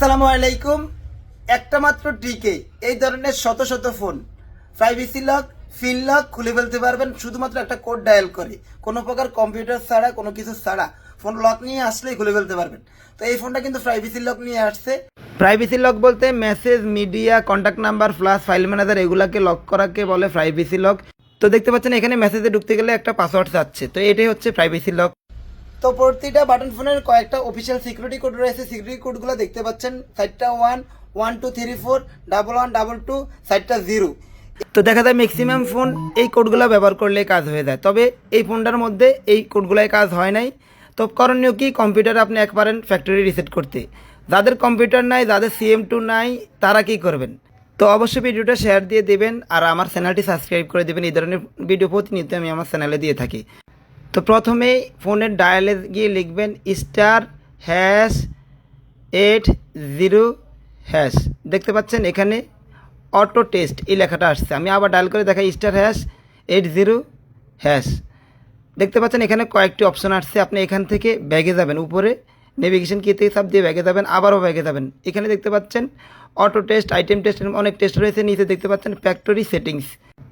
আসসালামু আলাইকুম। একটা মাত্র ট্রিকে এই ধরনের শত শত ফোন প্রাইভেসি লক, ফিল লক খুলে ফেলতে পারবেন শুধুমাত্র একটা কোড ডায়াল করে। কোনো প্রকার কম্পিউটার ছাড়া, কোনো কিছু ছাড়া ফোন লক নিয়ে আসলেই খুলে ফেলতে পারবেন। তো এই ফোনটা কিন্তু প্রাইভেসি লক নিয়ে আসছে। প্রাইভেসি লক বলতে message, media, contact number, flash, file manager এগুলাকে লক করাকে বলে প্রাইভেসি লক। তো দেখতে পাচ্ছেন এখানে মেসেজে ঢুকতে গেলে একটা পাসওয়ার্ড চাচ্ছে, তো এটাই হচ্ছে প্রাইভেসি লক। তো প্রতিটা বাটন ফোনের কয়েকটা অফিসিয়াল সিকিউরিটি কোড রয়েছে। সিকিউরিটি কোডগুলো দেখতে পাচ্ছেন, সাইডটা 1 1 2 3 4 1 1 2 2, সাইডটা 0। তো দেখা যায় ম্যাক্সিমাম ফোন এই কোডগুলো ব্যবহার করলে কাজ হয়ে যায়, তবে এই ফোনটার মধ্যে এই কোডগুলোয় কাজ হয় নাই। তো করণীয় কি, কম্পিউটার আপনি এক পারেন ফ্যাক্টরি রিসেট করতে। যাদের কম্পিউটার নাই, যাদের CM2 নাই, তারা কি করবেন? তো অবশ্যই ভিডিওটা শেয়ার দিয়ে দেবেন আর আমার চ্যানেলটি সাবস্ক্রাইব করে দেবেন। এই ধরনের ভিডিও প্রতিনিয়ত আমি আমার চ্যানেলে দিয়ে থাকি। তো প্রথমেই ফোনের ডায়ালে গিয়ে লিখবেন ***8 0#। দেখতে পাচ্ছেন এখানে অটো টেস্ট এই লেখাটা আসছে। আমি আবার ডায়াল করে দেখাই ***8 0#। দেখতে পাচ্ছেন এখানে কয়েকটি অপশন আসছে। আপনি এখান থেকে ব্যাগে যাবেন, উপরে নেভিগেশন কি থেকে চাপ দিয়ে ব্যাগে যাবেন, আবারও ব্যাগে যাবেন। এখানে দেখতে পাচ্ছেন অটো টেস্ট, আইটেম টেস্ট, অনেক টেস্ট রয়েছে। নিচে দেখতে পাচ্ছেন ফ্যাক্টরি সেটিংস।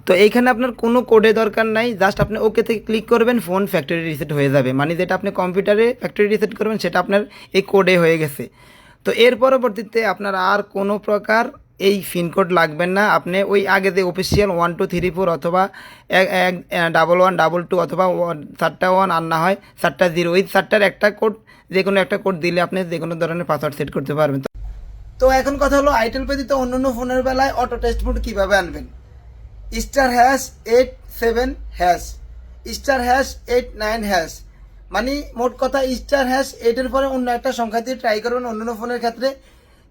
তো এইখানে আপনার কোনো কোডে দরকার নাই, জাস্ট আপনি ওকে থেকে ক্লিক করবেন, ফোন ফ্যাক্টরি রিসেট হয়ে যাবে। মানে যেটা আপনি কম্পিউটারে ফ্যাক্টরি রিসেট করবেন সেটা আপনার এই কোডে হয়ে গেছে। তো এর পরবর্তীতে আপনার আর কোনো প্রকার এই পিনকোড লাগবেন না। আপনি ওই আগে যে অফিসিয়াল 1 2 3 4 অথবা 1 1 1 2 2 অথবা 4টা 1 আর না হয় 4টা 0, ওই 4টার একটা কোড, যে কোনো একটা কোড দিলে আপনি যে কোনো ধরনের পাসওয়ার্ড সেট করতে পারবেন। তো এখন কথা হলো, আইটেল ব্যতীত অন্যান্য ফোনের বেলায় অটো টেস্ট মোড কীভাবে আনবেন। *#87# *#89#। মানে মোট কথা *#8 পরে অন্য একটা সংখ্যা দিয়ে ট্রাই করবেন অন্যান্য ফোনের ক্ষেত্রে,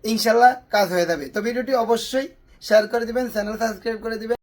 ইনশাল্লাহ কাজ হয়ে যাবে। তো ভিডিওটি অবশ্যই শেয়ার করে দিবেন, চ্যানেল সাবস্ক্রাইব করে দিবেন।